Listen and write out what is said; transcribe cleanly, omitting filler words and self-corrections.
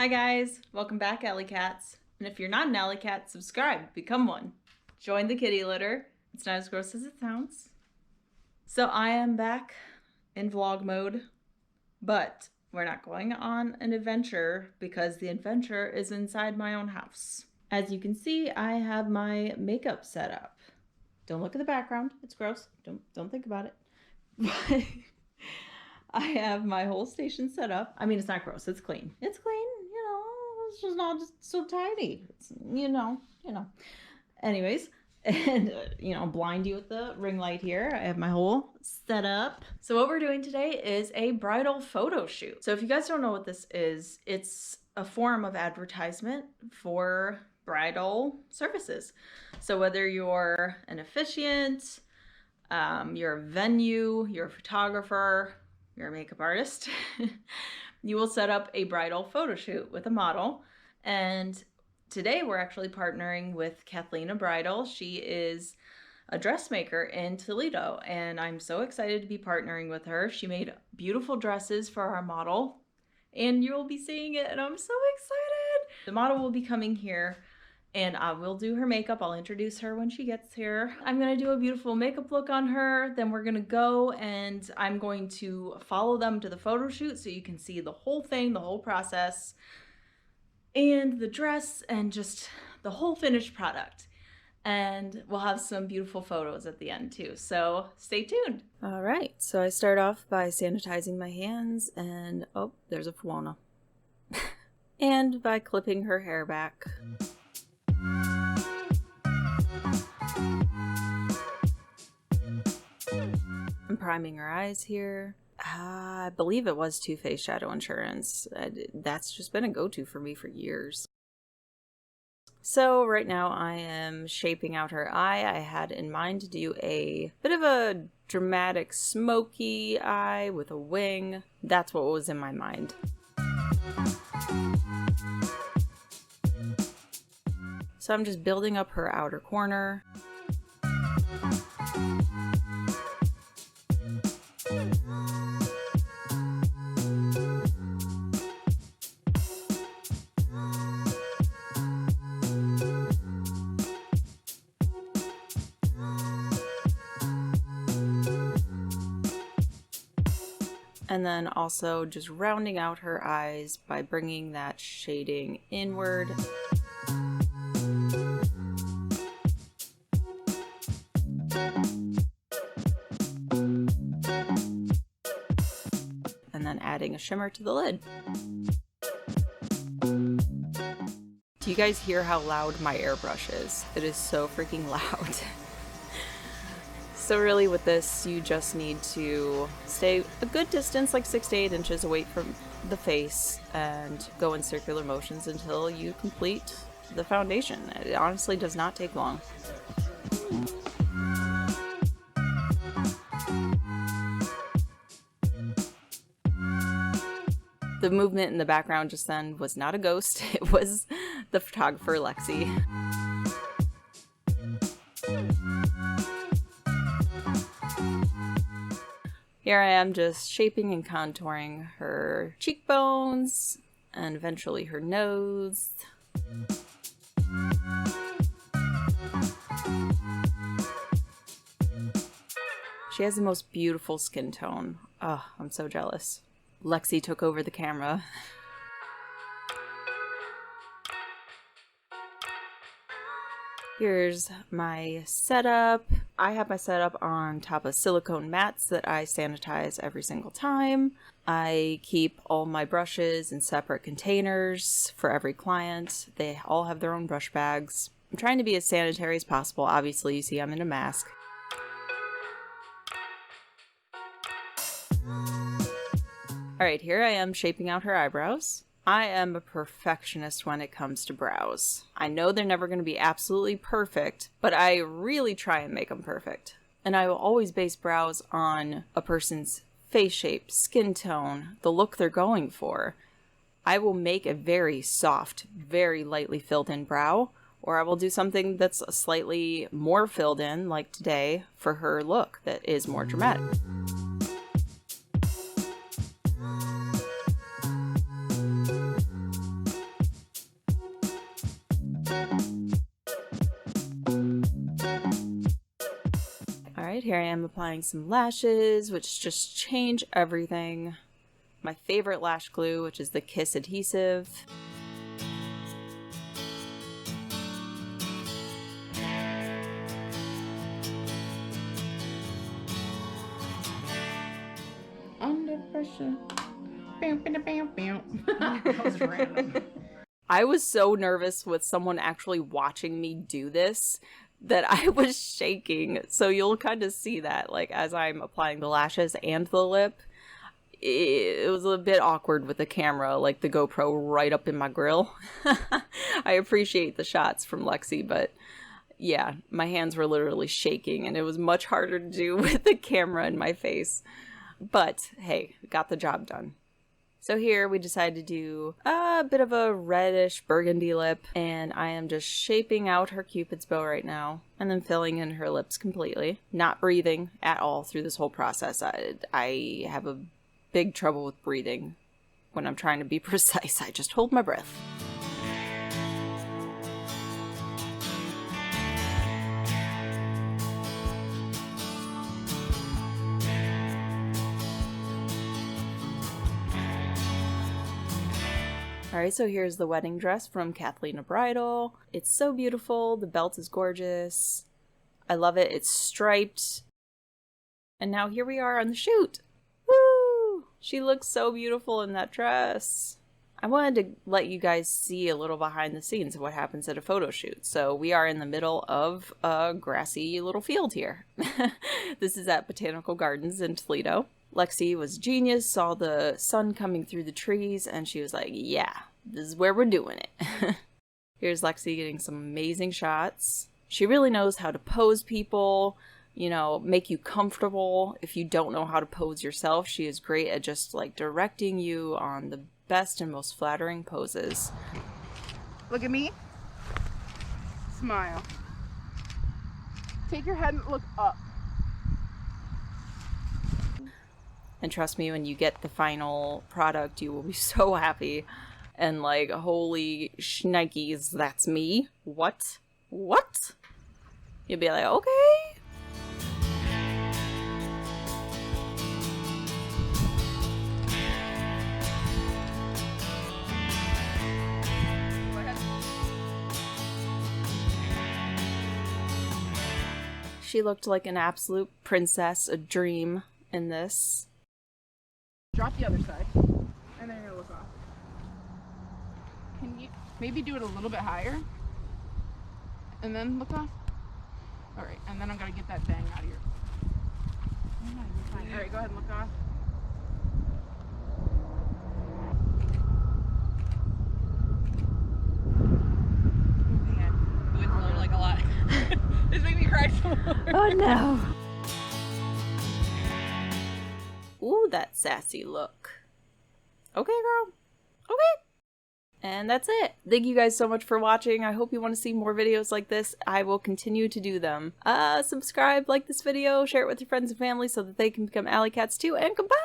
Hi guys, welcome back Alley Cats. And if you're not an Alley Cat, subscribe, become one. Join the kitty litter. It's not as gross as it sounds. So I am back in vlog mode, but we're not going on an adventure because the adventure is inside my own house. As you can see, I have my makeup set up. Don't look at the background, it's gross. Don't think about it. But I have my whole station set up. I mean, it's not gross, it's clean. It's clean. It's just not just so tidy. It's, you know. Anyways, and blind you with the ring light here. I have my whole setup. So what we're doing today is a bridal photo shoot. So if you guys don't know what this is, it's a form of advertisement for bridal services. So whether you're an officiant, you're a venue, you're a photographer, you're a makeup artist, you will set up a bridal photo shoot with a model. And today we're actually partnering with Kathleena Bridal. She is a dressmaker in Toledo, and I'm so excited to be partnering with her. She made beautiful dresses for our model, and you'll be seeing it, and I'm so excited. The model will be coming here, and I will do her makeup. I'll introduce her when she gets here. I'm gonna do a beautiful makeup look on her. Then we're gonna go and I'm going to follow them to the photo shoot so you can see the whole thing, the whole process, and the dress, and just the whole finished product. And we'll have some beautiful photos at the end too. So stay tuned. All right, so I start off by sanitizing my hands and, oh, there's a Fiona. And by clipping her hair back. I'm priming her eyes here. I believe it was Too Faced Shadow Insurance. That's just been a go-to for me for years. So right now I am shaping out her eye. I had in mind to do a bit of a dramatic smoky eye with a wing. That's what was in my mind. So I'm just building up her outer corner. And then also just rounding out her eyes by bringing that shading inward. And then adding a shimmer to the lid. Do you guys hear how loud my airbrush is? It is so freaking loud. So really with this, you just need to stay a good distance, like 6 to 8 inches away from the face, and go in circular motions until you complete the foundation. It honestly does not take long. The movement in the background just then was not a ghost, it was the photographer Alexis. Here I am just shaping and contouring her cheekbones and eventually her nose. She has the most beautiful skin tone. Oh, I'm so jealous. Lexi took over the camera. Here's my setup. I have my setup on top of silicone mats that I sanitize every single time. I keep all my brushes in separate containers for every client. They all have their own brush bags. I'm trying to be as sanitary as possible. Obviously, you see I'm in a mask. Alright, here I am shaping out her eyebrows. I am a perfectionist when it comes to brows. I know they're never going to be absolutely perfect, but I really try and make them perfect. And I will always base brows on a person's face shape, skin tone, the look they're going for. I will make a very soft, very lightly filled in brow, or I will do something that's slightly more filled in, like today, for her look that is more dramatic. I'm applying some lashes, which just change everything. My favorite lash glue, which is the Kiss adhesive. Under pressure. That was random. I was so nervous with someone actually watching me do this that I was shaking. So you'll kind of see that, like, as I'm applying the lashes and the lip. It was a bit awkward with the camera, like the GoPro right up in my grill. I appreciate the shots from Lexi, but yeah, my hands were literally shaking, and it was much harder to do with the camera in my face. But hey, got the job done. So here we decided to do a bit of a reddish burgundy lip, and I am just shaping out her Cupid's bow right now, and then filling in her lips completely. Not breathing at all through this whole process. I have a big trouble with breathing when I'm trying to be precise. I just hold my breath. Alright, so here's the wedding dress from Kathleena Bridal. It's so beautiful. The belt is gorgeous. I love it. It's striped. And now here we are on the shoot. Woo! She looks so beautiful in that dress. I wanted to let you guys see a little behind the scenes of what happens at a photo shoot. So we are in the middle of a grassy little field here. This is at Botanical Gardens in Toledo. Lexi was genius, saw the sun coming through the trees, and she was like, yeah, this is where we're doing it. Here's Lexi getting some amazing shots. She really knows how to pose people, you know, make you comfortable. If you don't know how to pose yourself, she is great at just like directing you on the best and most flattering poses. Look at me. Smile. Take your head and look up. And trust me, when you get the final product, you will be so happy. And like, holy shnikes, that's me? What? What? You'll be like, okay. She looked like an absolute princess, a dream in this. Drop the other side, and then you're gonna look off. Can you maybe do it a little bit higher, and then look off? All right, and then I'm gonna get that bang out of your. All right, go ahead and look off. Man, it was like a lot. This made me cry some more. Oh no. Ooh, that sassy look. Okay, girl. Okay. And that's it. Thank you guys so much for watching. I hope you want to see more videos like this. I will continue to do them. Subscribe, like this video, share it with your friends and family so that they can become alley cats too, and goodbye!